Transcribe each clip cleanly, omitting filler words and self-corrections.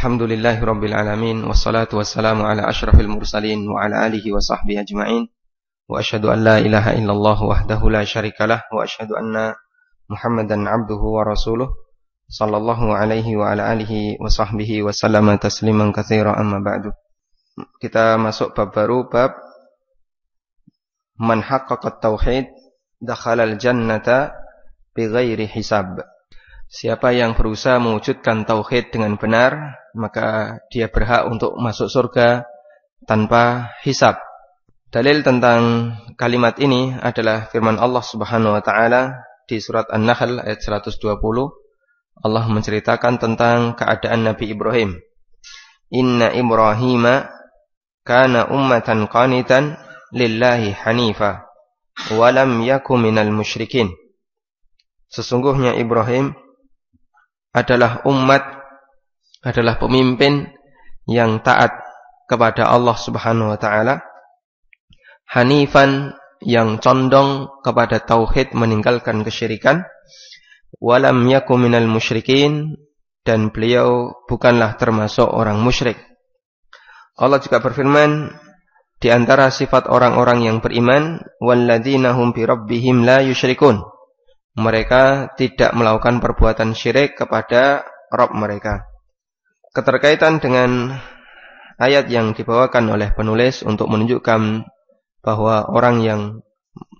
Alhamdulillahirabbil alamin wassalatu wassalamu ala asyrafil mursalin wa ala alihi wa sahbihi ajma'in wa asyhadu an la ilaha illallah wahdahu la syarikalah wa asyhadu anna Muhammadan abduhu wa rasuluh sallallahu alaihi wa ala alihi wa sahbihi wa sallama tasliman katsiran amma ba'du. Kita masuk bab baru, bab man haqqaqa tauhid dakhalal jannata bighairi hisab. Siapa yang berusaha mewujudkan tauhid dengan benar, maka dia berhak untuk masuk surga tanpa hisab. Dalil tentang kalimat ini adalah firman Allah Subhanahu wa taala di surat An-Nahl ayat 120. Allah menceritakan tentang keadaan Nabi Ibrahim. Inna Ibrahima kana ummatan qanitan lillahi hanifa wa lam yakum minal musyrikin. Sesungguhnya Ibrahim adalah pemimpin yang taat kepada Allah Subhanahu wa taala, hanifan yang condong kepada tauhid meninggalkan kesyirikan, walam yakum minal musyrikin, dan beliau bukanlah termasuk orang musyrik. Allah juga berfirman di antara sifat orang-orang yang beriman, walladzina hum bi rabbihim la yusyrikun. Mereka tidak melakukan perbuatan syirik kepada Rabb mereka. Keterkaitan dengan ayat yang dibawakan oleh penulis untuk menunjukkan bahwa orang yang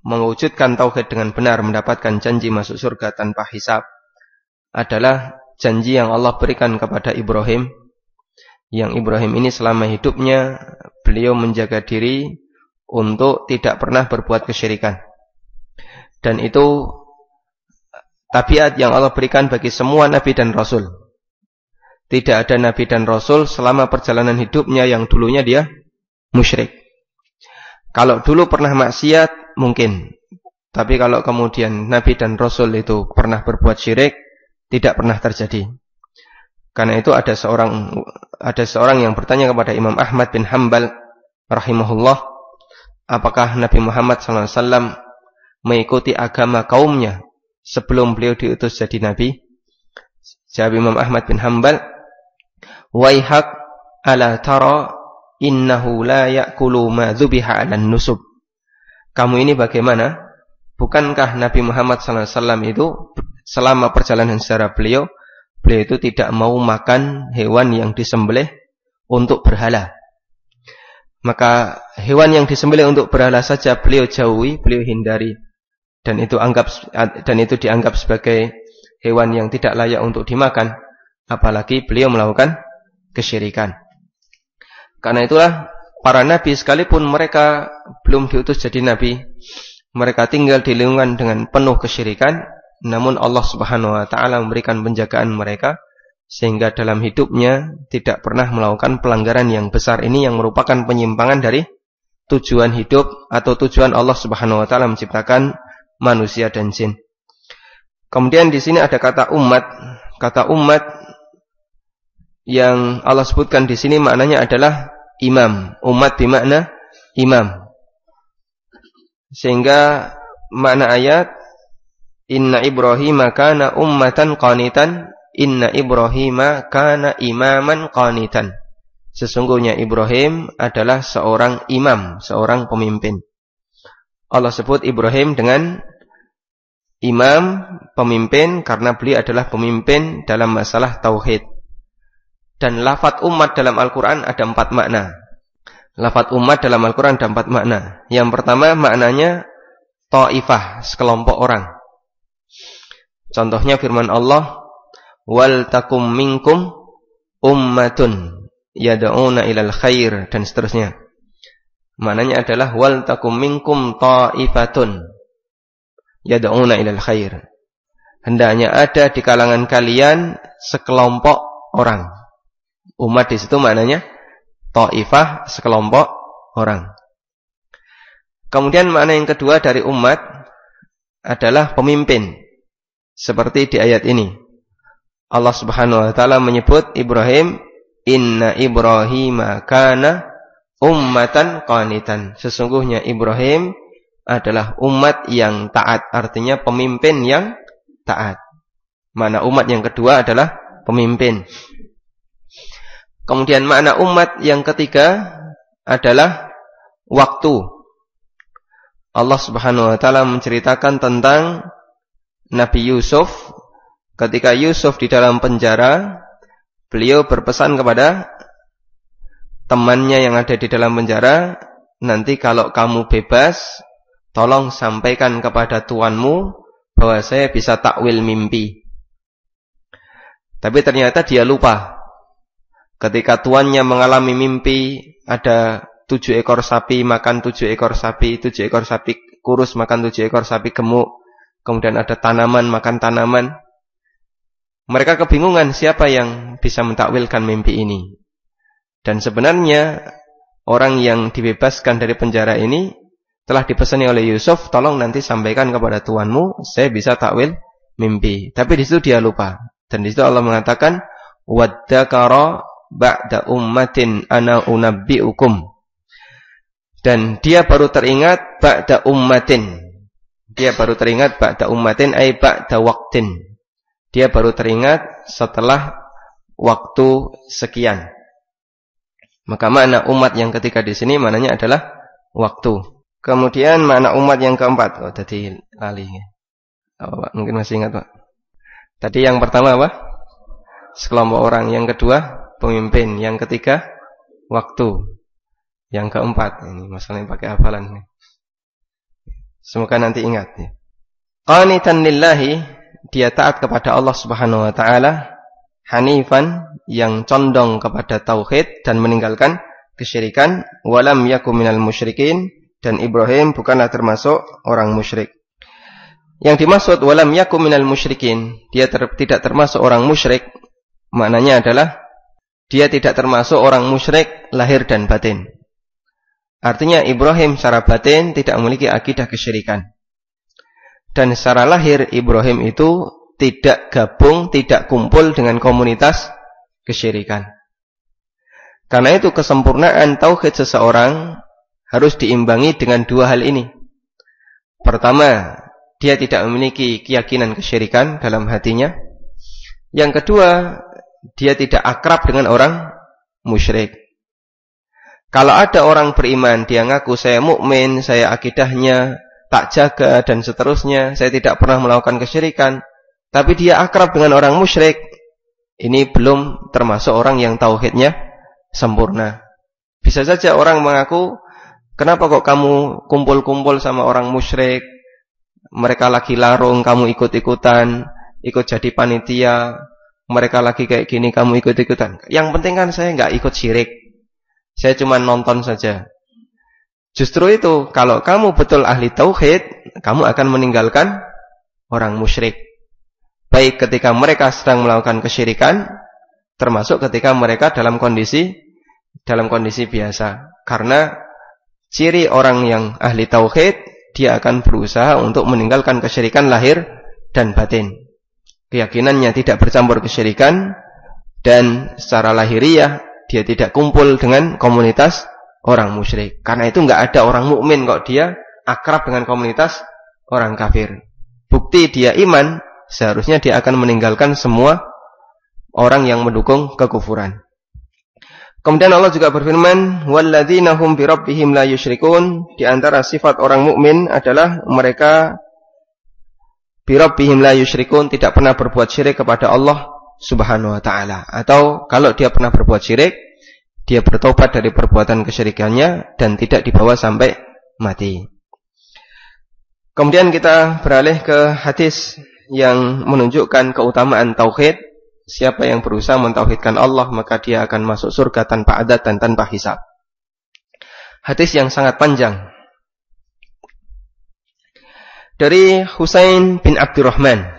mewujudkan tauhid dengan benar mendapatkan janji masuk surga tanpa hisab adalah janji yang Allah berikan kepada Ibrahim. Yang Ibrahim ini selama hidupnya beliau menjaga diri untuk tidak pernah berbuat kesyirikan. Dan itu tabiat yang Allah berikan bagi semua nabi dan rasul. Tidak ada nabi dan rasul selama perjalanan hidupnya yang dulunya dia musyrik. Kalau dulu pernah maksiat mungkin, tapi kalau kemudian nabi dan rasul itu pernah berbuat syirik, tidak pernah terjadi. Karena itu ada seorang yang bertanya kepada Imam Ahmad bin Hanbal rahimahullah, apakah Nabi Muhammad SAW mengikuti agama kaumnya sebelum beliau diutus jadi nabi? Jawab Imam Ahmad bin Hanbal, waihak ala tara innahu la ya'kulu ma dzubiha 'alan nusub. Kamu ini bagaimana? Bukankah Nabi Muhammad SAW itu selama perjalanan sejarah beliau itu tidak mau makan hewan yang disembelih untuk berhala. Maka hewan yang disembelih untuk berhala saja beliau jauhi, beliau hindari. Dan itu dianggap sebagai hewan yang tidak layak untuk dimakan, apalagi beliau melakukan kesyirikan. Karena itulah para nabi sekalipun mereka belum diutus jadi nabi, mereka tinggal di lingkungan dengan penuh kesyirikan, namun Allah Subhanahu wa taala memberikan penjagaan mereka sehingga dalam hidupnya tidak pernah melakukan pelanggaran yang besar ini yang merupakan penyimpangan dari tujuan hidup atau tujuan Allah Subhanahu wa taala menciptakan manusia dan jin. Kemudian di sini ada kata umat. Kata umat yang Allah sebutkan di sini maknanya adalah imam. Umat bermakna imam. Sehingga makna ayat Inna Ibrahima kana ummatan qanitan, Inna Ibrahima kana imaman qanitan. Sesungguhnya Ibrahim adalah seorang imam, seorang pemimpin. Allah sebut Ibrahim dengan imam, pemimpin, karena beliau adalah pemimpin dalam masalah tauhid. Dan lafaz umat dalam Al-Quran ada 4 makna. Lafaz umat dalam Al-Quran ada 4 makna. Yang pertama maknanya ta'ifah, sekelompok orang. Contohnya firman Allah, wal takum minkum ummatun yad'una ilal khair, dan seterusnya. Maknanya adalah wal takum minkum ta'ifatun yad'una ilal khair. Hendaknya ada di kalangan kalian sekelompok orang. Umat di situ maknanya ta'ifah, sekelompok orang. Kemudian makna yang kedua dari umat adalah pemimpin. Seperti di ayat ini. Allah Subhanahu wa taala menyebut Ibrahim, Inna Ibrahima kana ummatan qanitan. Sesungguhnya Ibrahim adalah umat yang taat, artinya pemimpin yang taat. Mana umat yang kedua adalah pemimpin. Kemudian makna umat yang ketiga adalah waktu. Allah Subhanahu wa taala menceritakan tentang Nabi Yusuf. Ketika Yusuf di dalam penjara, beliau berpesan kepada temannya yang ada di dalam penjara, nanti kalau kamu bebas, tolong sampaikan kepada tuanmu bahwa saya bisa takwil mimpi. Tapi ternyata dia lupa. Ketika tuannya mengalami mimpi, ada 7 ekor sapi makan 7 ekor sapi, 7 ekor sapi kurus makan 7 ekor sapi gemuk, kemudian ada tanaman makan tanaman. Mereka kebingungan siapa yang bisa mentakwilkan mimpi ini. Dan sebenarnya orang yang dibebaskan dari penjara ini telah dipesani oleh Yusuf, tolong nanti sampaikan kepada tuanmu, saya bisa takwil mimpi. Tapi di situ dia lupa. Dan di situ Allah mengatakan, waddakara ba'da ummatin ana unabbi'ukum. Dan dia baru teringat ba'da ummatin. Dia baru teringat ba'da ummatin ay ba'da waqtin. Dia baru teringat setelah waktu sekian. Maka makna umat yang ketiga di sini maknanya adalah waktu. Kemudian makna umat yang keempat. Oh, tadi lali. Apa, Pak? Mungkin masih ingat, Pak. Tadi yang pertama apa? Sekelompok orang. Yang kedua, pemimpin. Yang ketiga, waktu. Yang keempat, ini masalahnya pakai hafalan nih. Semoga nanti ingat. Qanitan lillahi, dia taat kepada Allah Subhanahu wa taala, hanifan, yang condong kepada tauhid dan meninggalkan kesyirikan, walam yakum minal musyrikin, dan Ibrahim bukanlah termasuk orang musyrik. Yang dimaksud walam yakum minal musyrikin, dia tidak termasuk orang musyrik, maknanya adalah dia tidak termasuk orang musyrik lahir dan batin. Artinya Ibrahim secara batin tidak memiliki akidah kesyirikan. Dan secara lahir Ibrahim itu tidak gabung, tidak kumpul dengan komunitas kesyirikan. Karena itu kesempurnaan tauhid seseorang harus diimbangi dengan dua hal ini. Pertama, dia tidak memiliki keyakinan kesyirikan dalam hatinya. Yang kedua, dia tidak akrab dengan orang musyrik. Kalau ada orang beriman, dia ngaku saya mukmin, saya akidahnya tak jaga dan seterusnya, saya tidak pernah melakukan kesyirikan, tapi dia akrab dengan orang musyrik, ini belum termasuk orang yang tauhidnya sempurna. Bisa saja orang mengaku, kenapa kok kamu kumpul-kumpul sama orang musyrik, mereka lagi larung, kamu ikut-ikutan, ikut jadi panitia, mereka lagi kayak gini, kamu ikut-ikutan. Yang penting kan saya nggak ikut syirik, saya cuma nonton saja. Justru itu, kalau kamu betul ahli tauhid, kamu akan meninggalkan orang musyrik. Baik ketika mereka sedang melakukan kesyirikan, termasuk ketika mereka dalam kondisi biasa. Karena ciri orang yang ahli tauhid, dia akan berusaha untuk meninggalkan kesyirikan lahir dan batin. Keyakinannya tidak bercampur kesyirikan, dan secara lahiriah dia tidak kumpul dengan komunitas orang musyrik. Karena itu enggak ada orang mukmin kok dia akrab dengan komunitas orang kafir. Bukti dia iman, seharusnya dia akan meninggalkan semua orang yang mendukung kekufuran. Kemudian Allah juga berfirman, walladzina hum bi rabbihim la yusyrikun. Di antara sifat orang mukmin adalah mereka bi rabbihim la yusyrikun, tidak pernah berbuat syirik kepada Allah Subhanahu wa taala. Atau kalau dia pernah berbuat syirik, dia bertobat dari perbuatan kesyirikannya dan tidak dibawa sampai mati. Kemudian kita beralih ke hadis yang menunjukkan keutamaan tauhid. Siapa yang berusaha mentauhidkan Allah, maka dia akan masuk surga tanpa adab dan tanpa hisab. Hadis yang sangat panjang. Dari Husain bin Abdurrahman.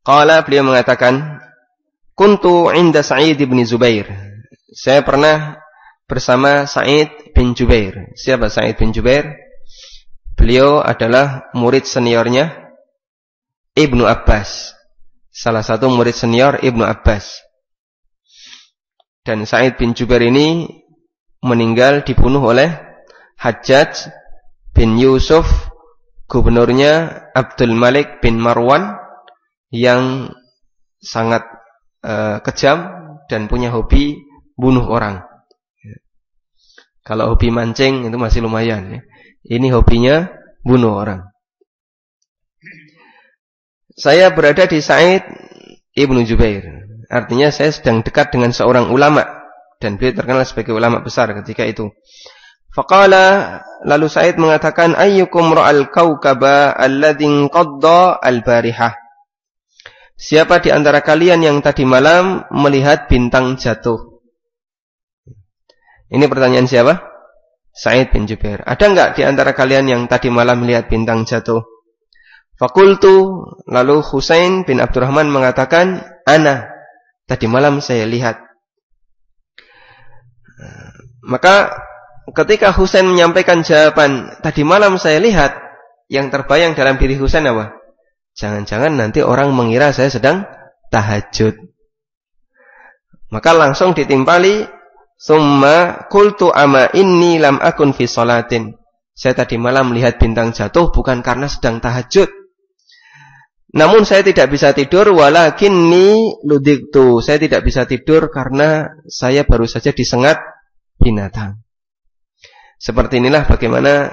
Qala, beliau mengatakan, kuntu inda Sa'id bin Zubair. Saya pernah bersama Sa'id bin Jubair. Siapa Sa'id bin Jubair? Beliau adalah murid seniornya Ibnu Abbas. Salah satu murid senior Ibnu Abbas. Dan Sa'id bin Jubair ini meninggal dibunuh oleh Hajjaj bin Yusuf, gubernurnya Abdul Malik bin Marwan, yang sangat kejam dan punya hobi bunuh orang. Kalau hobi mancing itu masih lumayan. Ini hobinya bunuh orang. Saya berada di Sa'id Ibnu Jubair. Artinya saya sedang dekat dengan seorang ulama. Dan beliau terkenal sebagai ulama besar ketika itu. Faqala, lalu Sa'id mengatakan, ayyukum ra'al kawkaba alladhin qadda al-barihah. Siapa di antara kalian yang tadi malam melihat bintang jatuh? Ini pertanyaan siapa? Sa'id bin Jubair. Ada enggak di antara kalian yang tadi malam melihat bintang jatuh? Fakultu, lalu Husain bin Abdurrahman mengatakan, ana, tadi malam saya lihat. Maka ketika Husain menyampaikan jawaban, tadi malam saya lihat, yang terbayang dalam diri Husain apa? Jangan-jangan nanti orang mengira saya sedang tahajud. Maka langsung ditimpali, summa qultu ama inni lam akun fi sholatin. Saya tadi malam melihat bintang jatuh bukan karena sedang tahajud. Namun saya tidak bisa tidur, walakinni ludiktu. Saya tidak bisa tidur karena saya baru saja disengat binatang. Seperti inilah bagaimana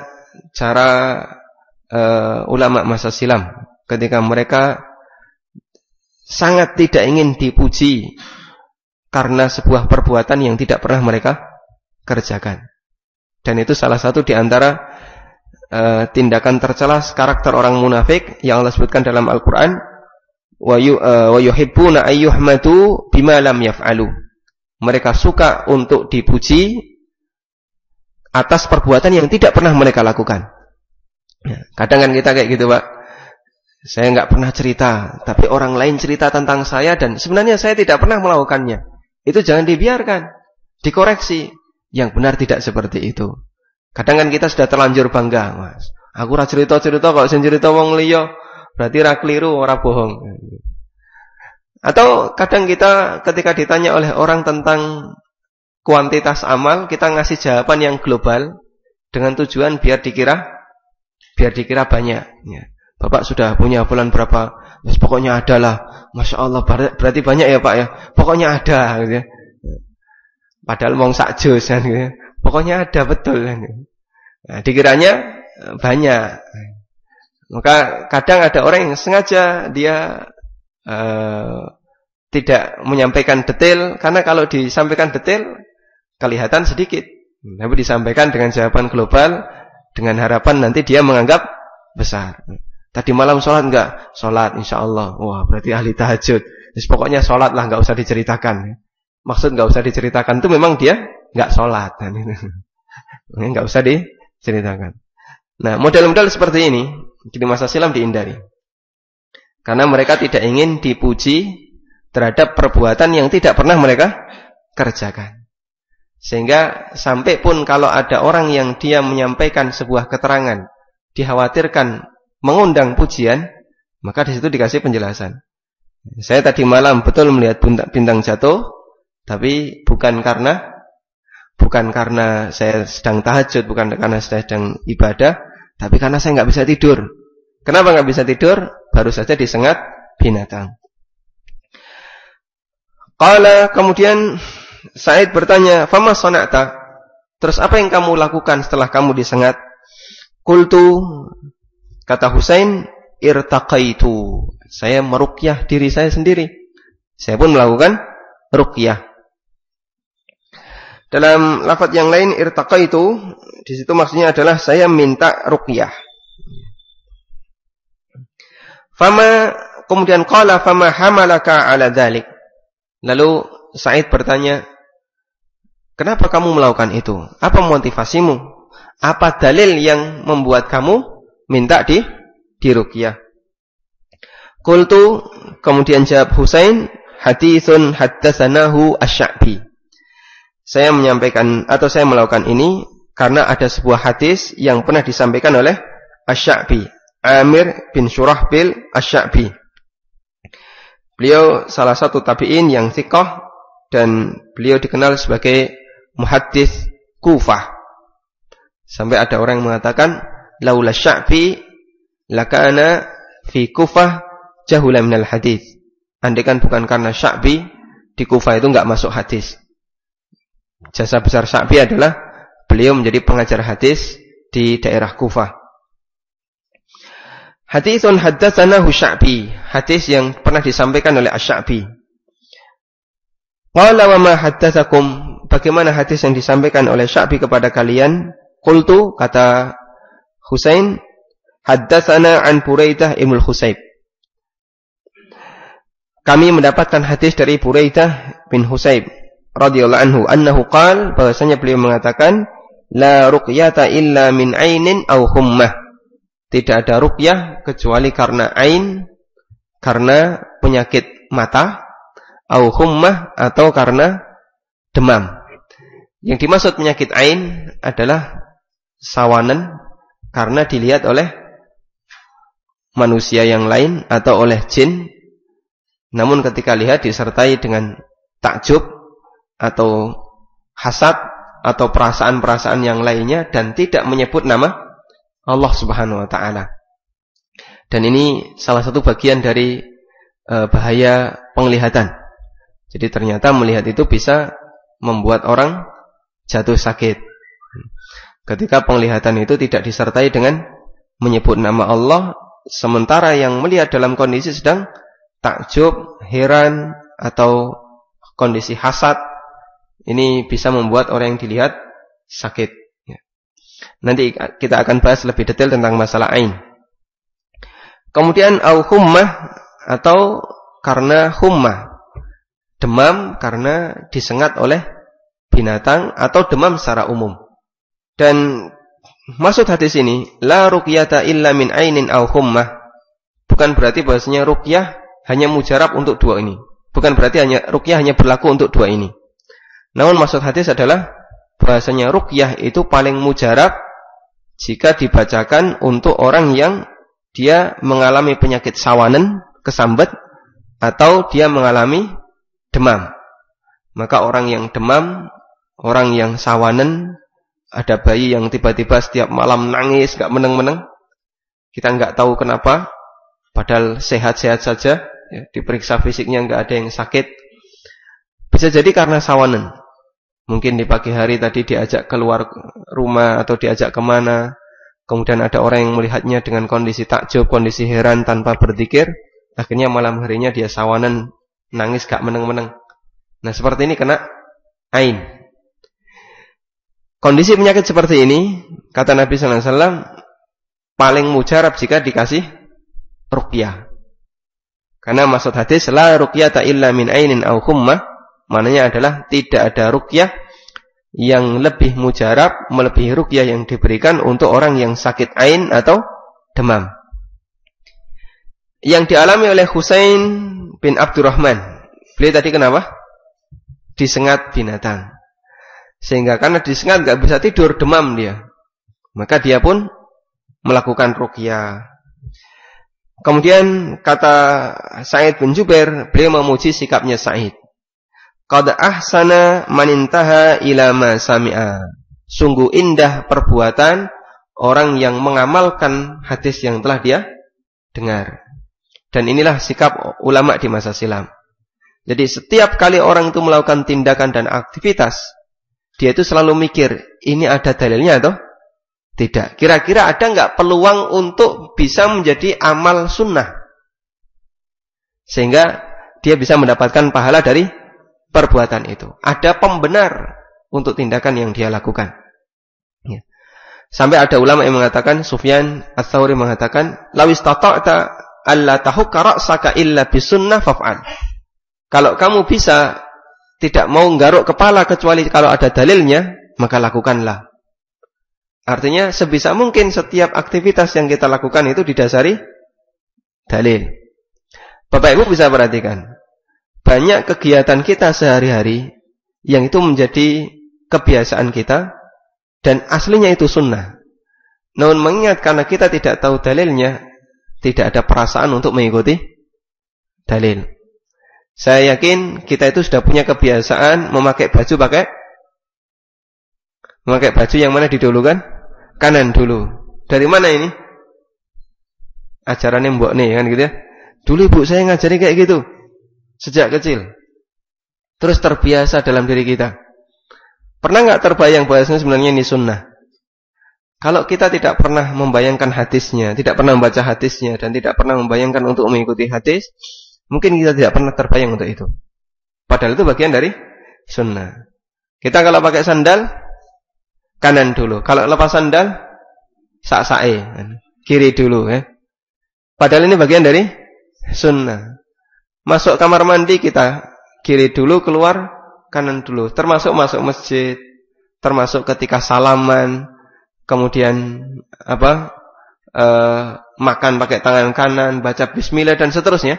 cara ulama masa silam ketika mereka sangat tidak ingin dipuji karena sebuah perbuatan yang tidak pernah mereka kerjakan. Dan itu salah satu di antara tindakan tercela karakter orang munafik yang Allah sebutkan dalam Al-Quran, wa yuhibbuna ayyuhmadu bima lam yaf'alu. Mereka suka untuk dipuji atas perbuatan yang tidak pernah mereka lakukan. Kadang kan kita kayak gitu, Pak. Saya enggak pernah cerita, tapi orang lain cerita tentang saya dan sebenarnya saya tidak pernah melakukannya. Itu jangan dibiarkan, dikoreksi. Yang benar tidak seperti itu. Kadang kan kita sudah terlanjur bangga, Mas. Aku ora cerita-cerita kok sing cerita wong liya, berarti ora keliru, ora bohong. Atau kadang kita ketika ditanya oleh orang tentang kuantitas amal, kita ngasih jawaban yang global dengan tujuan biar dikira banyak. Ya. Bapak sudah punya bulan berapa? Mas, pokoknya ada lah. Masya Allah, berarti banyak ya Pak ya. Pokoknya ada. Gitu ya. Padahal wong sak jus kan. Gitu ya. Pokoknya ada betul kan. Nah, dikiranya banyak. Maka kadang ada orang yang sengaja dia tidak menyampaikan detail, karena kalau disampaikan detail kelihatan sedikit. Tapi disampaikan dengan jawaban global dengan harapan nanti dia menganggap besar. Tadi malam sholat enggak? Sholat insyaallah. Wah, berarti ahli tahajud. Jadi pokoknya sholat lah, enggak usah diceritakan. Maksud enggak usah diceritakan itu memang dia enggak sholat. Enggak usah diceritakan. Nah, model-model seperti ini di masa silam dihindari. Karena mereka tidak ingin dipuji terhadap perbuatan yang tidak pernah mereka kerjakan. Sehingga sampai pun kalau ada orang yang dia menyampaikan sebuah keterangan, dikhawatirkan mengundang pujian, maka di situ dikasih penjelasan. Saya tadi malam betul melihat bintang jatuh, tapi bukan karena saya sedang tahajud, bukan karena saya sedang ibadah, tapi karena saya nggak bisa tidur. Kenapa nggak bisa tidur? Baru saja disengat binatang. Qala, kemudian Sa'id bertanya, "Fama sana'ta?" Terus apa yang kamu lakukan setelah kamu disengat? Qultu, kata Husain, irtaqaitu. Saya meruqyah diri saya sendiri. Saya pun melakukan ruqyah. Dalam lafaz yang lain irtaqaitu, di situ maksudnya adalah saya minta ruqyah. Fama, kemudian qala fama hamalaka ala dzalik. Lalu Sa'id bertanya, kenapa kamu melakukan itu? Apa motivasimu? Apa dalil yang membuat kamu minta diruqyah? Qultu, kemudian jawab Husain, haditsun haddatsanahu asy-Sya'bi. Saya menyampaikan atau saya melakukan ini karena ada sebuah hadis yang pernah disampaikan oleh Asy-Sya'bi, Amir bin Syurahbil Asy-Sya'bi. Beliau salah satu tabi'in yang thiqah dan beliau dikenal sebagai muhaddits Kufah. Sampai ada orang yang mengatakan, laula Sya'bi lakana fi Kufah jahulan minal hadits. Andaikan bukan karena Sya'bi, di Kufah itu enggak masuk hadis. Jasa besar Sya'bi adalah beliau menjadi pengajar hadis di daerah Kufah. Haditsun haddatsanahu Sya'bi, hadis yang pernah disampaikan oleh Asy-Sya'bi. Qala wa ma haddatsakum, bagaimana hadis yang disampaikan oleh Sya'bi kepada kalian? Qultu, kata Husain, haddatsana an Buraidah ibn Husayb. Kami mendapatkan hadis dari Buraidah bin Husayb radhiyallahu anhu, annahu qala, bahwasanya beliau mengatakan, la ruqyata illa min ainin aw hummah. Tidak ada ruqyah kecuali karena ain, karena penyakit mata, aw hummah, atau karena demam. Yang dimaksud penyakit ain adalah sawanan karena dilihat oleh manusia yang lain atau oleh jin, namun ketika lihat disertai dengan takjub atau hasad atau perasaan-perasaan yang lainnya dan tidak menyebut nama Allah Subhanahu wa taala. Dan ini salah satu bagian dari bahaya penglihatan. Jadi ternyata melihat itu bisa membuat orang jatuh sakit. Ketika penglihatan itu tidak disertai dengan menyebut nama Allah, sementara yang melihat dalam kondisi sedang takjub, heran, atau kondisi hasad, ini bisa membuat orang yang dilihat sakit. Nanti kita akan bahas lebih detail tentang masalah ain. Kemudian au hummah, atau karena hummah, demam karena disengat oleh binatang atau demam secara umum. Dan maksud hadis ini, la ruqyata illa min ainin au hummah, bukan berarti bahwasanya ruqyah hanya mujarab untuk dua ini. Bukan berarti ruqyah hanya berlaku untuk dua ini. Namun maksud hadis adalah bahwasanya ruqyah itu paling mujarab jika dibacakan untuk orang yang dia mengalami penyakit sawanan, kesambat, atau dia mengalami demam. Maka orang yang demam, orang yang sawanan, ada bayi yang tiba-tiba setiap malam nangis, gak meneng-meneng, kita gak tahu kenapa, padahal sehat-sehat saja, ya, diperiksa fisiknya gak ada yang sakit. Bisa jadi karena sawanan. Mungkin di pagi hari tadi diajak keluar rumah atau diajak kemana, kemudian ada orang yang melihatnya dengan kondisi takjub, kondisi heran tanpa berzikir, akhirnya malam harinya dia sawanan, nangis gak meneng-meneng. Nah seperti ini kena ain. Kondisi penyakit seperti ini, kata Nabi sallallahu alaihi wasallam, paling mujarab jika dikasih ruqyah. Karena maksud hadis la ruqyata illa min ainin aw hummah, maknanya adalah tidak ada ruqyah yang lebih mujarab melebihi ruqyah yang diberikan untuk orang yang sakit ain atau demam. Yang dialami oleh Husain bin Abdurrahman, beliau tadi kenapa? Disengat binatang. Sehingga karena disengat gak bisa tidur, demam dia. Maka dia pun melakukan ruqyah. Kemudian kata Sa'id bin Jubair, beliau memuji sikapnya Sa'id. Qad ahsana man intaha ila ma sami'a. Sungguh indah perbuatan orang yang mengamalkan hadis yang telah dia dengar. Dan inilah sikap ulama di masa silam. Jadi setiap kali orang itu melakukan tindakan dan aktivitas, dia itu selalu mikir, ini ada dalilnya atau tidak? Kira-kira ada nggak peluang untuk bisa menjadi amal sunnah? Sehingga dia bisa mendapatkan pahala dari perbuatan itu. Ada pembenar untuk tindakan yang dia lakukan. Ya. Sampai ada ulama yang mengatakan, Sufyan Ats-Tsauri mengatakan, lawis tata'ta alla tahukka ra'saka illa bisunnah faf'al. Kalau kamu bisa tidak mau nggaruk kepala kecuali kalau ada dalilnya, maka lakukanlah. Artinya sebisa mungkin setiap aktivitas yang kita lakukan itu didasari dalil. Bapak Ibu bisa perhatikan, banyak kegiatan kita sehari-hari yang itu menjadi kebiasaan kita dan aslinya itu sunnah. Namun mengingat karena kita tidak tahu dalilnya, tidak ada perasaan untuk mengikuti dalil. Saya yakin kita itu sudah punya kebiasaan memakai baju yang mana didahulukan? Kanan dulu. Dari mana ini? Ajarannya mbok nih kan gitu ya. Dulu ibu saya ngajari kayak gitu sejak kecil. terus terbiasa dalam diri kita. Pernah nggak terbayang bahwasanya sebenarnya ini sunnah? Kalau kita tidak pernah membayangkan hadisnya, tidak pernah membaca hadisnya, dan tidak pernah membayangkan untuk mengikuti hadis, mungkin kita tidak pernah terbayang untuk itu. Padahal itu bagian dari sunnah. Kita kalau pakai sandal, kanan dulu. Kalau lepas sandal, sak-sae, kiri dulu. Padahal ini bagian dari sunnah. Masuk kamar mandi kita kiri dulu, keluar kanan dulu. Termasuk masuk masjid, termasuk ketika salaman, kemudian makan pakai tangan kanan, baca bismillah dan seterusnya.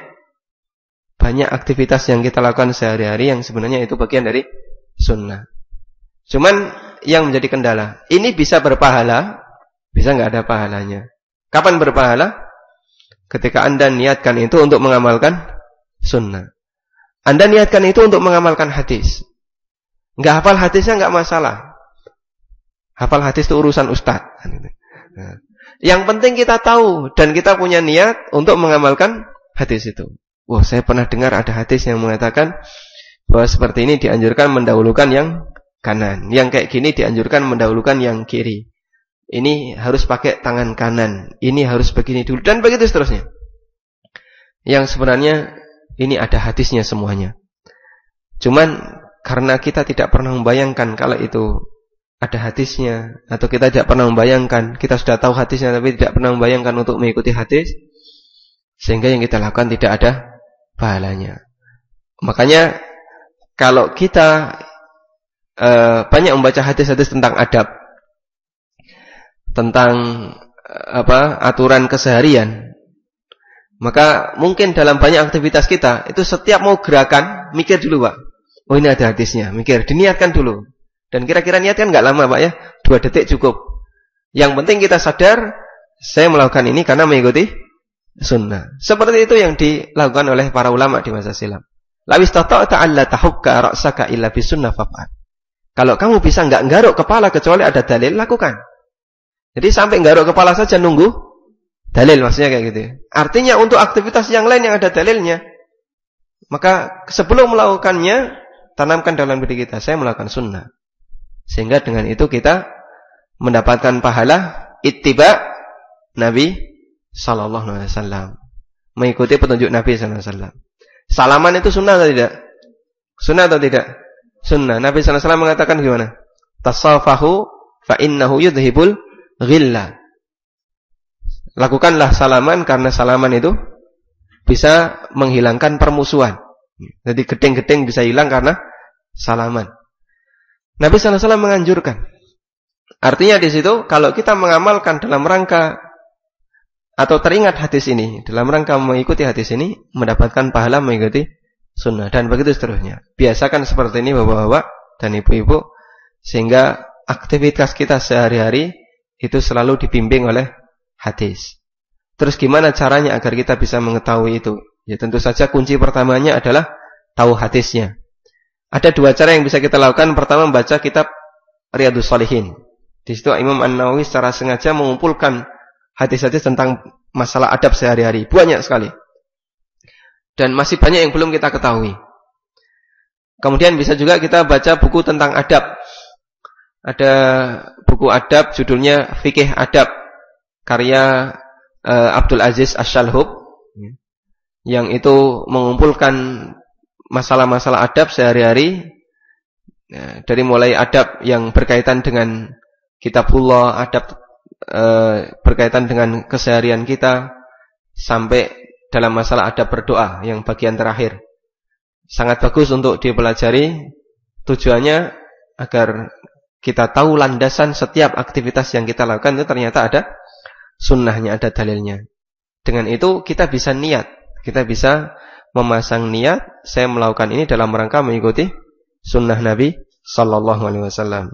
Banyak aktivitas yang kita lakukan sehari-hari yang sebenarnya itu bagian dari sunnah. Cuman yang menjadi kendala, ini bisa berpahala, bisa nggak ada pahalanya. Kapan berpahala? Ketika Anda niatkan itu untuk mengamalkan sunnah. Anda niatkan itu untuk mengamalkan hadis. Nggak hafal hadisnya nggak masalah. Hafal hadis itu urusan ustaz. Nah, yang penting kita tahu dan kita punya niat untuk mengamalkan hadis itu. Wah, saya pernah dengar ada hadis yang mengatakan bahwa seperti ini dianjurkan mendahulukan yang kanan. Yang kayak gini dianjurkan mendahulukan yang kiri. Ini harus pakai tangan kanan. Ini harus begini dulu. Dan begitu seterusnya. Yang sebenarnya ini ada hadisnya semuanya. Cuman karena kita tidak pernah membayangkan kalau itu ada hadisnya. Atau kita tidak pernah membayangkan. Kita sudah tahu hadisnya tapi tidak pernah membayangkan untuk mengikuti hadis. Sehingga yang kita lakukan tidak ada pahalanya. Makanya kalau kita banyak membaca hadis-hadis tentang adab, tentang aturan keseharian, maka mungkin dalam banyak aktivitas kita itu setiap mau gerakan mikir dulu, Pak. Oh, ini ada hadisnya, mikir, diniatkan dulu. Dan kira-kira niatkan nggak lama, Pak ya, 2 detik cukup. Yang penting kita sadar saya melakukan ini karena mengikuti sunnah. Seperti itu yang dilakukan oleh para ulama di masa silam. Lawis tata'ta alla tahukka ra'saka illa bisunnah faf'al. Kalau kamu bisa nggak nggaruk kepala kecuali ada dalil, lakukan. Jadi sampai nggaruk kepala saja nunggu dalil, maksudnya kayak gitu. Artinya untuk aktivitas yang lain yang ada dalilnya, maka sebelum melakukannya tanamkan dalam diri kita, saya melakukan sunnah. Sehingga dengan itu kita mendapatkan pahala ittiba Nabi sallallahu alaihi wasallam. Mengikuti petunjuk Nabi sallallahu alaihi wasallam. Salaman itu sunnah atau tidak? Sunnah atau tidak? Sunnah. Nabi sallallahu alaihi wasallam mengatakan gimana? Tasafahu fa innahu yudhibul ghilla. Lakukanlah salaman karena salaman itu bisa menghilangkan permusuhan. Jadi gedeng-gedeng bisa hilang karena salaman. Nabi sallallahu alaihi wasallam menganjurkan. Artinya di situ kalau kita mengamalkan dalam rangka atau teringat hadis ini, dalam rangka mengikuti hadis ini, mendapatkan pahala mengikuti sunnah dan begitu seterusnya. Biasakan seperti ini bapak-bapak dan ibu-ibu sehingga aktivitas kita sehari-hari itu selalu dibimbing oleh hadis. Terus gimana caranya agar kita bisa mengetahui itu? Ya tentu saja kunci pertamanya adalah tahu hadisnya. Ada 2 cara yang bisa kita lakukan. Pertama, membaca kitab Riyadhus Shalihin. Di situ Imam An-Nawawi secara sengaja mengumpulkan hadis-hadis tentang masalah adab sehari-hari. Banyak sekali. Dan masih banyak yang belum kita ketahui. Kemudian bisa juga kita baca buku tentang adab. Ada buku adab judulnya Fikih Adab karya Abdul Aziz Asy-Syalhub, yang itu mengumpulkan masalah-masalah adab sehari-hari, dari mulai adab yang berkaitan dengan kitabullah, adab berkaitan dengan keseharian kita, sampai dalam masalah adab berdoa yang bagian terakhir. Sangat bagus untuk dipelajari. Tujuannya agar kita tahu landasan setiap aktivitas yang kita lakukan itu ternyata ada sunnahnya, ada dalilnya. Dengan itu kita bisa niat, kita bisa memasang niat, saya melakukan ini dalam rangka mengikuti sunnah Nabi sallallahu alaihi wasallam.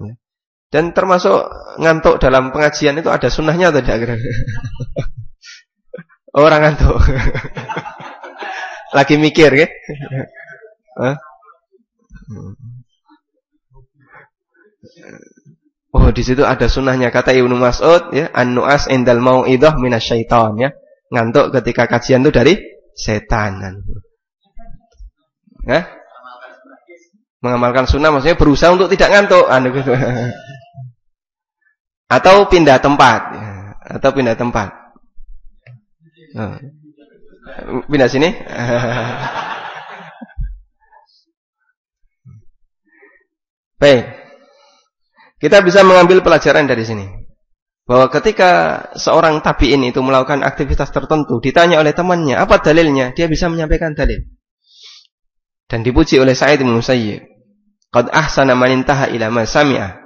Dan termasuk ngantuk dalam pengajian itu ada sunnahnya atau tidak? Orang ngantuk. Lagi mikir kan? Oh, di situ ada sunnahnya, kata Ibnu Mas'ud ya, an-nu'as indal mau'idah minasyaiton ya. Ngantuk ketika kajian itu dari setan. Mengamalkan sunnah maksudnya berusaha untuk tidak ngantuk. Gitu. Atau pindah tempat. Atau pindah tempat. Pindah sini. Baik. Kita bisa mengambil pelajaran dari sini. Bahwa ketika seorang tabi'in itu melakukan aktivitas tertentu, ditanya oleh temannya, apa dalilnya? Dia bisa menyampaikan dalil. Dan dipuji oleh Sa'id bin Musayyib. Qad ahsana man intaha ila ma sami'a.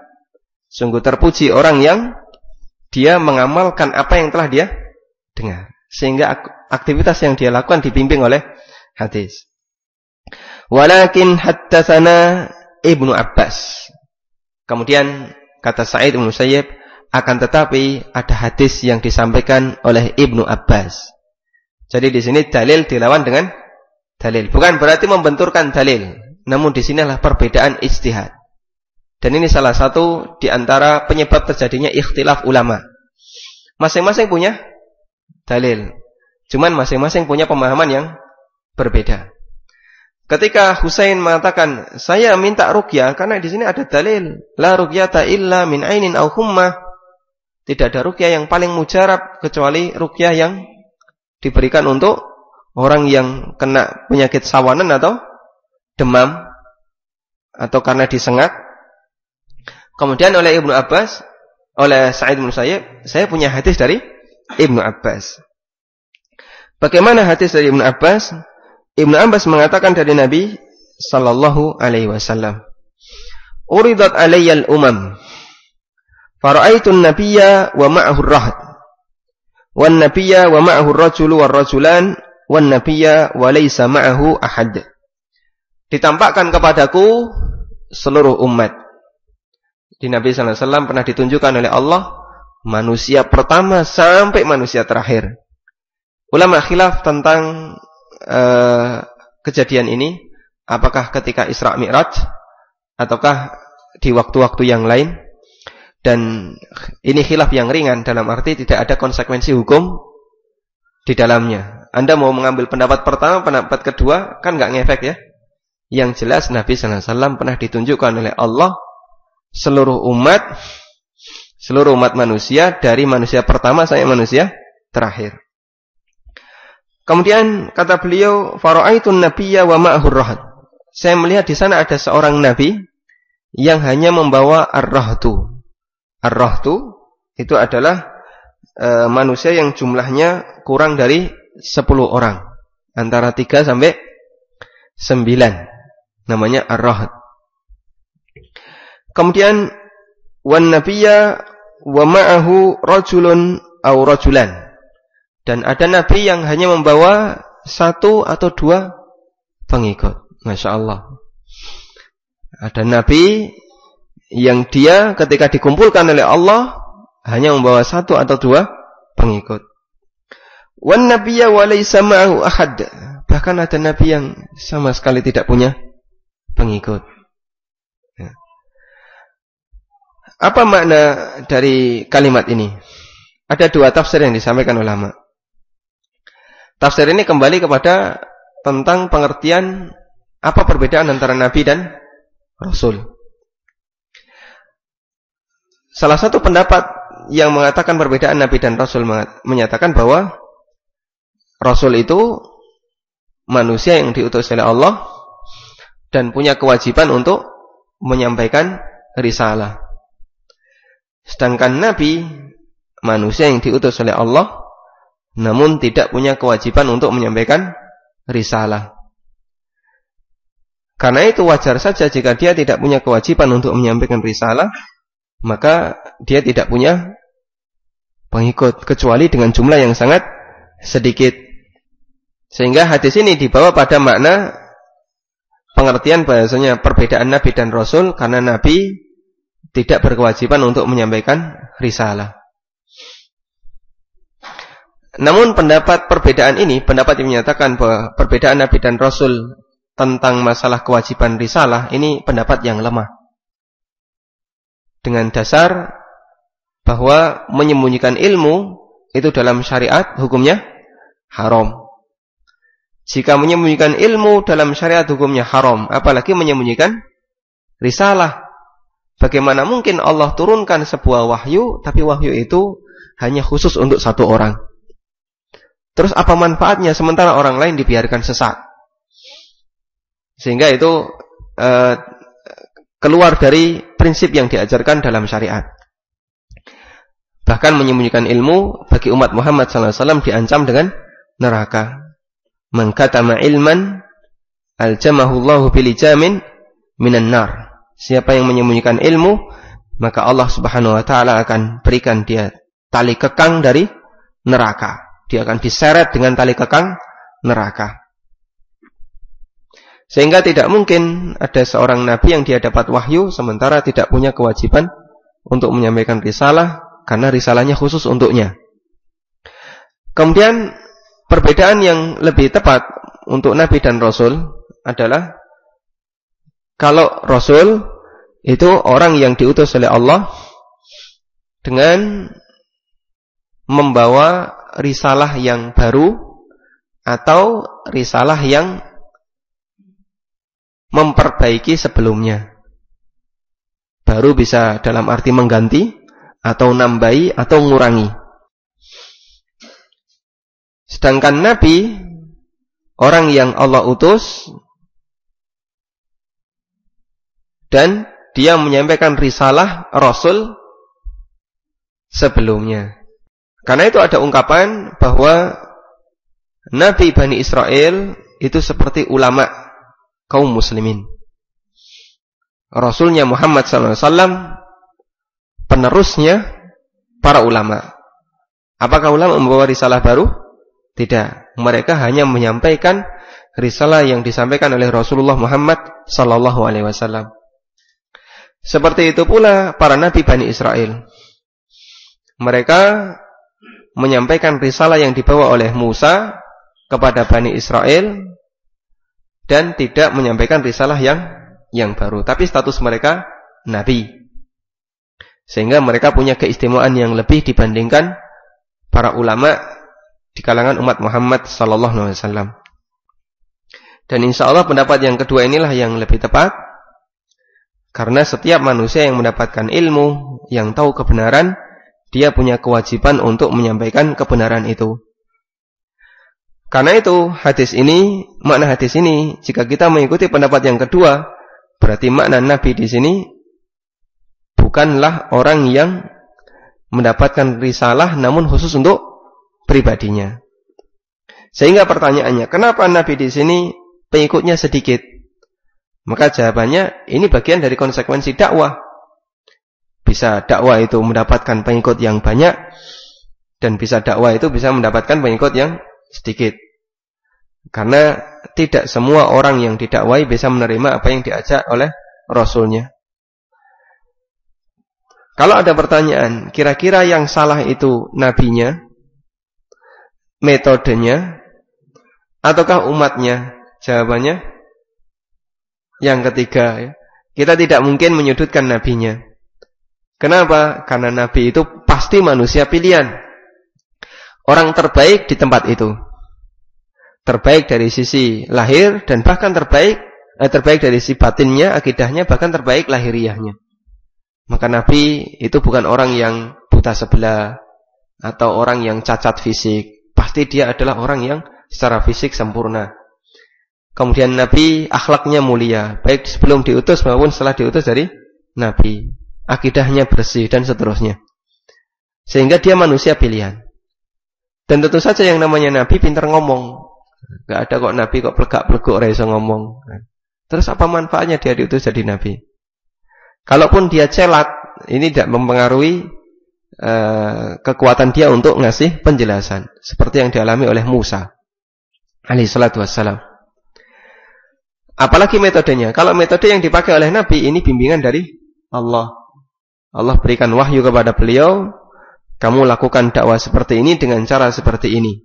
Sungguh terpuji orang yang dia mengamalkan apa yang telah dia dengar. Sehingga aktivitas yang dia lakukan dibimbing oleh hadis. Walakin haddatsana Ibnu Abbas. Kemudian kata Sa'id bin Musayyib, akan tetapi ada hadis yang disampaikan oleh Ibnu Abbas. Jadi di sini dalil dilawan dengan dalil. Bukan berarti membenturkan dalil. Namun di sinilah perbedaan ijtihad. Dan ini salah satu di antara penyebab terjadinya ikhtilaf ulama. Masing-masing punya dalil. Cuman masing-masing punya pemahaman yang berbeda. Ketika Husain mengatakan, saya minta ruqyah karena di sini ada dalil. La ruqyata illa min ainin aw hummah. Tidak ada ruqyah yang paling mujarab kecuali ruqyah yang diberikan untuk orang yang kena penyakit sawanan atau demam atau karena disengat. Kemudian oleh Ibnu Abbas, oleh Sa'id bin Musayyib, saya punya hadis dari Ibnu Abbas. Bagaimana hadis dari Ibnu Abbas? Ibnu Abbas mengatakan dari Nabi sallallahu alaihi wasallam, "Uridat alayyal umam, fara'aitu an-nabiyya wa ma'ahu ar-rahd, wan nabiyya wa ma'ahu ar-rajulu war-rajulan, wan nabiyya wa laysa ma'ahu ahad." Ditampakkan kepadaku seluruh umat. Di Nabi sallallahu alaihi wasallam pernah ditunjukkan oleh Allah manusia pertama sampai manusia terakhir. Ulama khilaf tentang kejadian ini, apakah ketika Isra Mi'raj ataukah di waktu-waktu yang lain. Dan ini khilaf yang ringan, dalam arti tidak ada konsekuensi hukum di dalamnya. Anda mau mengambil pendapat pertama, pendapat kedua, kan nggak ngefek ya. Yang jelas Nabi sallallahu alaihi wasallam pernah ditunjukkan oleh Allah seluruh umat manusia, dari manusia pertama sampai manusia terakhir. Kemudian kata beliau, fara'aitun nabiyya wa ma'ahur rahd. Saya melihat di sana ada seorang nabi yang hanya membawa ar-rahdu. Ar-rahdu itu adalah manusia yang jumlahnya kurang dari 10 orang, antara 3 sampai 9. Namanya ar-rahd. Kemudian wan nabiyya wa ma'ahu rajulun aw rajulan. Dan ada nabi yang hanya membawa 1 atau 2 pengikut. Masya Allah. Ada nabi yang dia ketika dikumpulkan oleh Allah hanya membawa 1 atau 2 pengikut. Wan nabiyya wa laysa ma'ahu ahad. Bahkan ada nabi yang sama sekali tidak punya pengikut. Apa makna dari kalimat ini? Ada 2 tafsir yang disampaikan ulama. Tafsir ini kembali kepada tentang pengertian apa perbedaan antara Nabi dan Rasul. Salah satu pendapat yang mengatakan perbedaan Nabi dan Rasul menyatakan bahwa Rasul itu manusia yang diutus oleh Allah dan punya kewajiban untuk menyampaikan risalah. Sedangkan Nabi manusia yang diutus oleh Allah namun tidak punya kewajiban untuk menyampaikan risalah. Karena itu wajar saja jika dia tidak punya kewajiban untuk menyampaikan risalah, maka dia tidak punya pengikut, kecuali dengan jumlah yang sangat sedikit. Sehingga hadis ini dibawa pada makna pengertian bahasanya perbedaan Nabi dan Rasul, karena Nabi tidak berkewajiban untuk menyampaikan risalah. Namun pendapat perbedaan ini, pendapat yang menyatakan bahwa perbedaan Nabi dan Rasul tentang masalah kewajiban risalah, ini pendapat yang lemah. Dengan dasar bahwa menyembunyikan ilmu itu dalam syariat hukumnya haram. Jika menyembunyikan ilmu dalam syariat hukumnya haram, apalagi menyembunyikan risalah. Bagaimana mungkin Allah turunkan sebuah wahyu, tapi wahyu itu hanya khusus untuk satu orang? Terus apa manfaatnya sementara orang lain dibiarkan sesat? Sehingga itu keluar dari prinsip yang diajarkan dalam syariat. Bahkan menyembunyikan ilmu bagi umat Muhammad SAW diancam dengan neraka. Man katama ilman aljamahullahu bilijamin minan nar. Siapa yang menyembunyikan ilmu, maka Allah Subhanahu wa taala akan berikan dia tali kekang dari neraka. Dia akan diseret dengan tali kekang neraka. Sehingga tidak mungkin ada seorang nabi yang dia dapat wahyu sementara tidak punya kewajiban untuk menyampaikan risalah, karena risalahnya khusus untuknya. Kemudian perbedaan yang lebih tepat untuk nabi dan rasul adalah, kalau rasul itu orang yang diutus oleh Allah dengan membawa risalah yang baru atau risalah yang memperbaiki sebelumnya. Baru bisa dalam arti mengganti atau nambahi atau ngurangi. Sedangkan nabi, orang yang Allah utus dan dia menyampaikan risalah rasul sebelumnya. Karena itu ada ungkapan bahwa Nabi Bani Israel itu seperti ulama kaum muslimin. Rasulnya Muhammad SAW penerusnya para ulama. Apakah ulama membawa risalah baru? Tidak. Mereka hanya menyampaikan risalah yang disampaikan oleh Rasulullah Muhammad SAW. Seperti itu pula para nabi Bani Israel. Mereka menyampaikan risalah yang dibawa oleh Musa kepada Bani Israel dan tidak menyampaikan risalah yang baru. Tapi status mereka nabi. Sehingga mereka punya keistimewaan yang lebih dibandingkan para ulama di kalangan umat Muhammad SAW. Dan insya Allah pendapat yang kedua inilah yang lebih tepat. Karena setiap manusia yang mendapatkan ilmu, yang tahu kebenaran, dia punya kewajiban untuk menyampaikan kebenaran itu. Karena itu makna hadis ini, jika kita mengikuti pendapat yang kedua, berarti makna Nabi di sini bukanlah orang yang mendapatkan risalah namun khusus untuk pribadinya. Sehingga pertanyaannya, kenapa Nabi di sini pengikutnya sedikit? Maka jawabannya, ini bagian dari konsekuensi dakwah. Bisa dakwah itu mendapatkan pengikut yang banyak, dan bisa dakwah itu bisa mendapatkan pengikut yang sedikit. Karena tidak semua orang yang didakwai bisa menerima apa yang diajak oleh Rasulnya. Kalau ada pertanyaan, kira-kira yang salah itu nabinya, metodenya, ataukah umatnya? Jawabannya yang ketiga, ya. Kita tidak mungkin menyudutkan nabinya. Kenapa? Karena nabi itu pasti manusia pilihan. Orang terbaik di tempat itu. Terbaik dari sisi lahir dan bahkan terbaik dari sisi batinnya, akidahnya, bahkan terbaik lahiriahnya. Maka nabi itu bukan orang yang buta sebelah atau orang yang cacat fisik. Pasti dia adalah orang yang secara fisik sempurna. Kemudian Nabi akhlaknya mulia, baik sebelum diutus maupun setelah diutus dari Nabi. Akidahnya bersih dan seterusnya. Sehingga dia manusia pilihan. Dan tentu saja yang namanya Nabi pintar ngomong. Gak ada kok Nabi kok plegak-pleguk iso ngomong. Terus apa manfaatnya dia diutus jadi Nabi? Kalaupun dia celat, ini tidak mempengaruhi kekuatan dia untuk ngasih penjelasan. Seperti yang dialami oleh Musa alaihi salatu wassalam. Apalagi metodenya. Kalau metode yang dipakai oleh Nabi ini bimbingan dari Allah. Allah berikan wahyu kepada beliau, kamu lakukan dakwah seperti ini dengan cara seperti ini.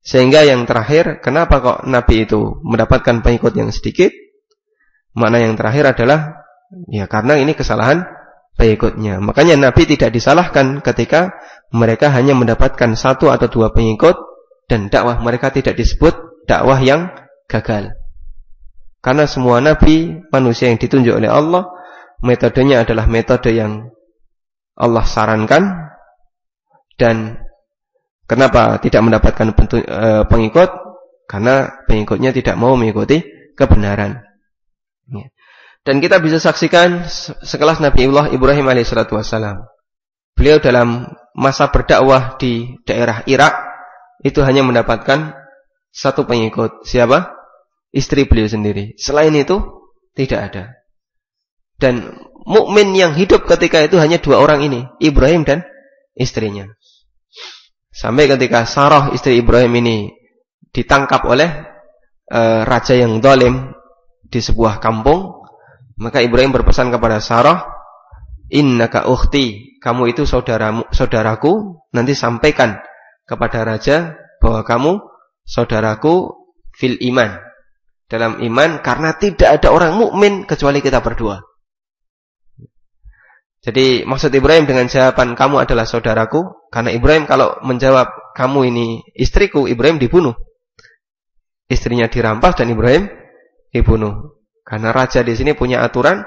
Sehingga yang terakhir, kenapa kok Nabi itu mendapatkan pengikut yang sedikit? Makna yang terakhir adalah, ya karena ini kesalahan pengikutnya. Makanya Nabi tidak disalahkan ketika mereka hanya mendapatkan 1 atau 2 pengikut dan dakwah mereka tidak disebut dakwah yang gagal. Karena semua nabi, manusia yang ditunjuk oleh Allah, metodenya adalah metode yang Allah sarankan. Dan kenapa tidak mendapatkan pengikut? Karena pengikutnya tidak mau mengikuti kebenaran. Dan kita bisa saksikan sekelas Nabiullah Ibrahim alaihissalatu wassalam. Beliau dalam masa berdakwah di daerah Irak itu hanya mendapatkan satu pengikut. Siapa? Istri beliau sendiri. Selain itu tidak ada. Dan mukmin yang hidup ketika itu hanya dua orang ini, Ibrahim dan istrinya. Sampai ketika Sarah istri Ibrahim ini ditangkap oleh raja yang zalim di sebuah kampung, maka Ibrahim berpesan kepada Sarah, innaka ukhti, kamu itu saudaraku, nanti sampaikan kepada raja bahwa kamu saudaraku fil iman, dalam iman, karena tidak ada orang mukmin kecuali kita berdua. Jadi maksud Ibrahim dengan jawaban kamu adalah saudaraku, karena Ibrahim kalau menjawab kamu ini istriku, Ibrahim dibunuh. Istrinya dirampas dan Ibrahim dibunuh. Karena raja di sini punya aturan,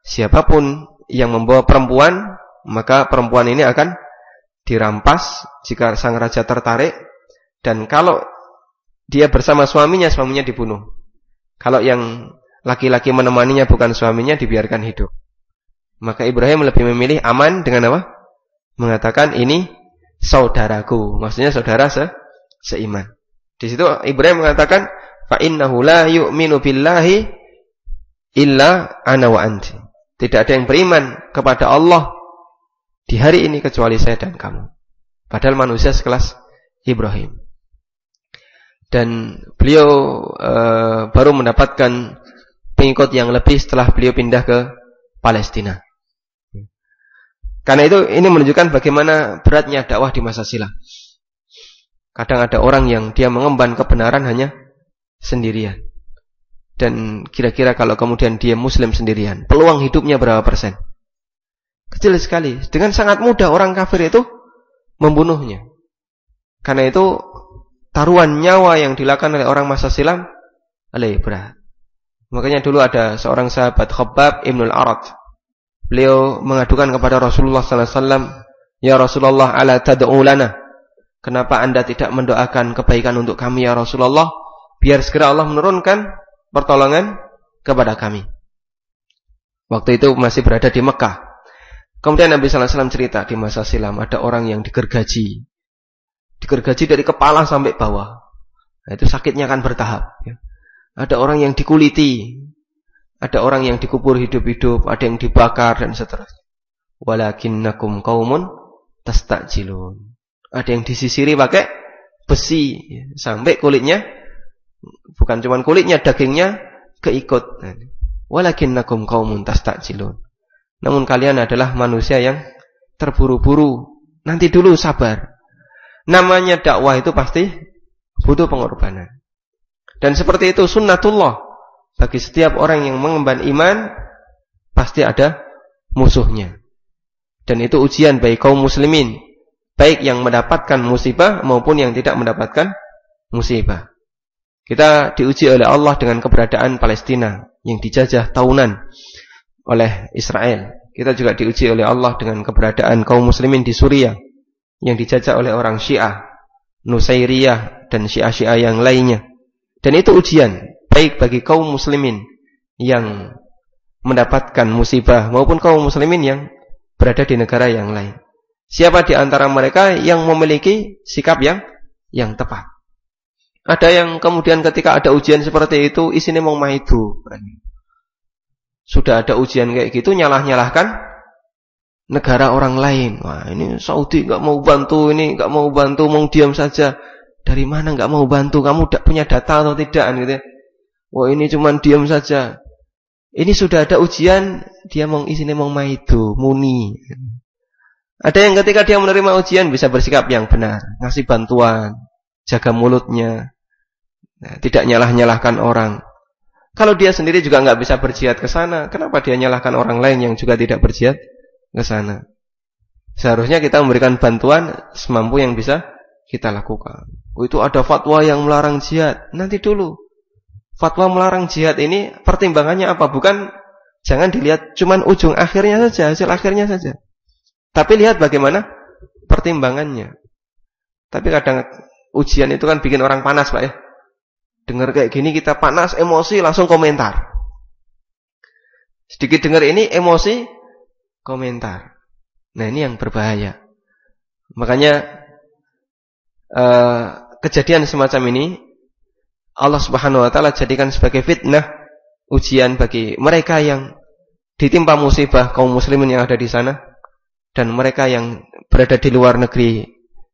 siapapun yang membawa perempuan, maka perempuan ini akan dirampas jika sang raja tertarik, dan kalau dia bersama suaminya, suaminya dibunuh. Kalau yang laki-laki menemaninya bukan suaminya, dibiarkan hidup. Maka Ibrahim lebih memilih aman dengan apa? Mengatakan ini saudaraku, maksudnya saudara seiman. Di situ Ibrahim mengatakan fa innahu la yu'minu billahi illa ana wa anti. Tidak ada yang beriman kepada Allah di hari ini kecuali saya dan kamu. Padahal manusia sekelas Ibrahim. Dan beliau baru mendapatkan pengikut yang lebih setelah beliau pindah ke Palestina. Karena itu ini menunjukkan bagaimana beratnya dakwah di masa silam. Kadang ada orang yang dia mengemban kebenaran hanya sendirian. Dan kira-kira kalau kemudian dia muslim sendirian, peluang hidupnya berapa persen? Kecil sekali. Dengan sangat mudah orang kafir itu membunuhnya. Karena itu taruhan nyawa yang dilakukan oleh orang masa silam lebih berat. Makanya dulu ada seorang sahabat Khabbab Ibnul Arat. Beliau mengadukan kepada Rasulullah sallallahu alaihi wasallam, "Ya Rasulullah, ala tad'u lana? Kenapa Anda tidak mendoakan kebaikan untuk kami ya Rasulullah? Biar segera Allah menurunkan pertolongan kepada kami." Waktu itu masih berada di Mekah. Kemudian Nabi sallallahu alaihi wasallam cerita di masa silam ada orang yang digergaji dari kepala sampai bawah. Nah, itu sakitnya akan bertahap. Ya. Ada orang yang dikuliti, ada orang yang dikubur hidup-hidup, ada yang dibakar dan seterusnya. Walakinnakum qaumun tastajilun. Ada yang disisiri pakai besi sampai kulitnya, bukan cuma kulitnya, dagingnya keikut. Walakinnakum qaumun tastajilun. Namun kalian adalah manusia yang terburu-buru. Nanti dulu sabar. Namanya dakwah itu pasti butuh pengorbanan. Dan seperti itu sunnatullah. Bagi setiap orang yang mengemban iman, pasti ada musuhnya. Dan itu ujian bagi kaum muslimin, baik yang mendapatkan musibah maupun yang tidak mendapatkan musibah. Kita diuji oleh Allah dengan keberadaan Palestina yang dijajah tahunan oleh Israel. Kita juga diuji oleh Allah dengan keberadaan kaum muslimin di Suriah yang dijajah oleh orang Syiah, Nusairiyah dan Syiah-Syiah yang lainnya. Dan itu ujian baik bagi kaum muslimin yang mendapatkan musibah maupun kaum muslimin yang berada di negara yang lain. Siapa di antara mereka yang memiliki sikap yang tepat? Ada yang kemudian ketika ada ujian seperti itu isinya mau maidu. Sudah ada ujian kayak gitu nyalah-nyalahkan negara orang lain. Wah, ini Saudi enggak mau bantu, ini enggak mau bantu, mau diam saja. Dari mana enggak mau bantu? Kamu tidak punya data atau tidak gitu ya? Wah, ini cuma diam saja. Ini sudah ada ujian, dia mau isinya mau maidu, muni. Ada yang ketika dia menerima ujian bisa bersikap yang benar, ngasih bantuan, jaga mulutnya, tidak nyalah-nyalahkan orang. Kalau dia sendiri juga enggak bisa berjihad ke sana, kenapa dia nyalahkan orang lain yang juga tidak berjihad ke sana? Seharusnya kita memberikan bantuan semampu yang bisa kita lakukan. Oh, itu ada fatwa yang melarang jihad. Nanti dulu. fatwa melarang jihad ini pertimbangannya apa? Bukan, jangan dilihat cuman ujung akhirnya saja, hasil akhirnya saja. Tapi lihat bagaimana pertimbangannya. Tapi kadang ujian itu kan bikin orang panas, Pak ya. Dengar kayak gini kita panas, emosi, langsung komentar. Sedikit dengar ini, emosi, komentar. Nah ini yang berbahaya. Makanya kejadian semacam ini Allah Subhanahu wa taala jadikan sebagai fitnah, ujian bagi mereka yang ditimpa musibah, kaum muslimin yang ada di sana, dan mereka yang berada di luar negeri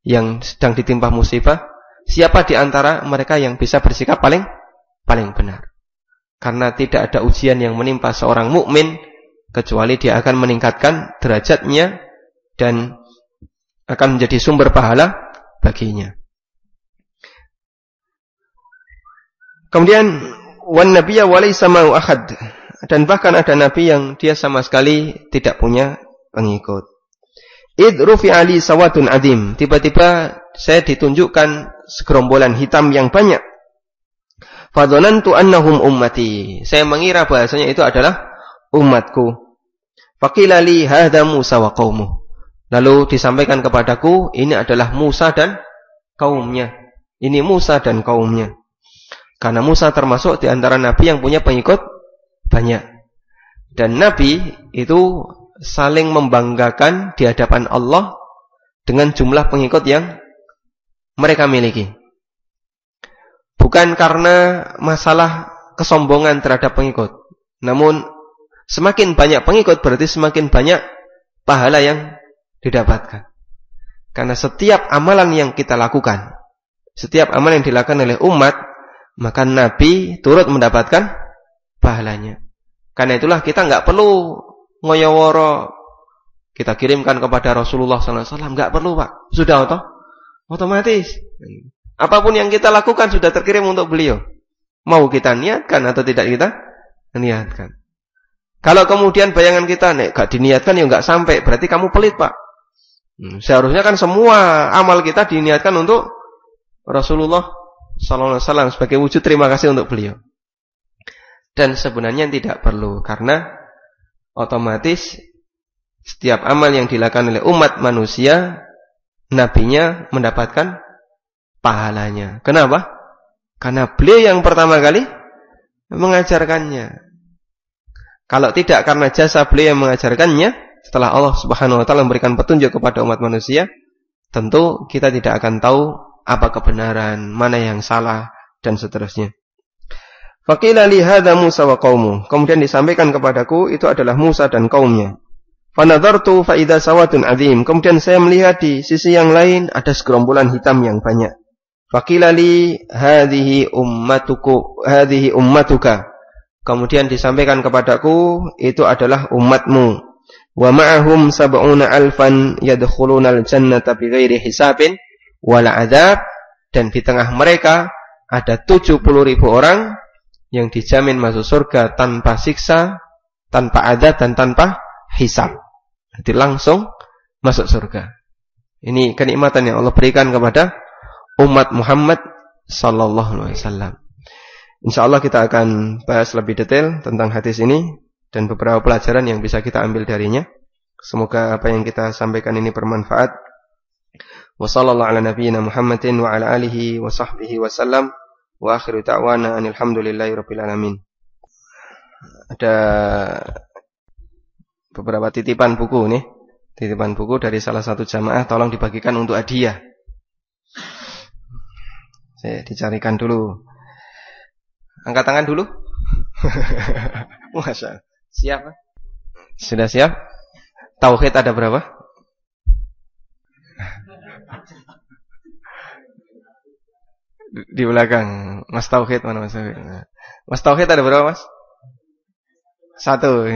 yang sedang ditimpa musibah. Siapa di antara mereka yang bisa bersikap paling benar? Karena tidak ada ujian yang menimpa seorang mukmin kecuali dia akan meningkatkan derajatnya dan akan menjadi sumber pahala baginya. Kemudian wan nabiyya wa laysa ma'u ahad, dan bahkan ada nabi yang dia sama sekali tidak punya pengikut. Id rufi'a li sawadun adim, tiba-tiba saya ditunjukkan segerombolan hitam yang banyak. Fadhanantu annahum ummati, saya mengira bahasanya itu adalah umatku. Faqila li hadza Musa wa qaumuh, lalu disampaikan kepadaku ini adalah Musa dan kaumnya. Ini Musa dan kaumnya. Karena Musa termasuk di antara nabi yang punya pengikut banyak. Dan nabi itu saling membanggakan di hadapan Allah dengan jumlah pengikut yang mereka miliki. Bukan karena masalah kesombongan terhadap pengikut. Namun semakin banyak pengikut berarti semakin banyak pahala yang didapatkan. Karena setiap amalan yang kita lakukan, setiap amalan yang dilakukan oleh umat, maka Nabi turut mendapatkan pahalanya. Karena itulah kita nggak perlu ngoyoworo, kita kirimkan kepada Rasulullah SAW, nggak perlu Pak, sudah otomatis. Apapun yang kita lakukan sudah terkirim untuk beliau. Mau kita niatkan atau tidak kita niatkan. Kalau kemudian bayangan kita, nek gak diniatkan ya nggak sampai, berarti kamu pelit Pak. Seharusnya kan semua amal kita diniatkan untuk Rasulullah SAW sebagai wujud terima kasih untuk beliau. Dan sebenarnya tidak perlu, karena otomatis setiap amal yang dilakukan oleh umat manusia, nabinya mendapatkan pahalanya. Kenapa? Karena beliau yang pertama kali mengajarkannya. Kalau tidak karena jasa beliau yang mengajarkannya, setelah Allah Subhanahu wa taala memberikan petunjuk kepada umat manusia, tentu kita tidak akan tahu apa kebenaran, mana yang salah, dan seterusnya. Faqila li hadza Musa wa qaumuh, kemudian disampaikan kepadaku itu adalah Musa dan kaumnya. Fanadhartu fa idza sawadun azim, kemudian saya melihat di sisi yang lain ada segerombolan hitam yang banyak. Faqila li hadhihi ummatuka, kemudian disampaikan kepadaku itu adalah umatmu. Wa ma'ahum sab'una alfan yadkhulunal jannata bighairi hisabin wala adzab, dan di tengah mereka ada 70.000 orang yang dijamin masuk surga tanpa siksa, tanpa adzab dan tanpa hisab. Jadi langsung masuk surga. Ini kenikmatan yang Allah berikan kepada umat Muhammad sallallahu alaihi wasallam. Insyaallah kita akan bahas lebih detail tentang hadis ini dan beberapa pelajaran yang bisa kita ambil darinya. Semoga apa yang kita sampaikan ini bermanfaat. Wa sallallahu ala nabiyyina Muhammadin wa ala alihi wa sahbihi wasallam. Wa akhiru da'wana alhamdulillahi rabbil alamin. Ada beberapa titipan buku nih. Titipan buku dari salah satu jamaah, tolong dibagikan untuk hadiah. Saya dicarikan dulu. Angkat tangan dulu. Masya. Siap? Sudah siap? Tauhid ada berapa? Di belakang. Mas Tauhid mana Mas Tauhid? Mas Tauhid ada berapa Mas? 1.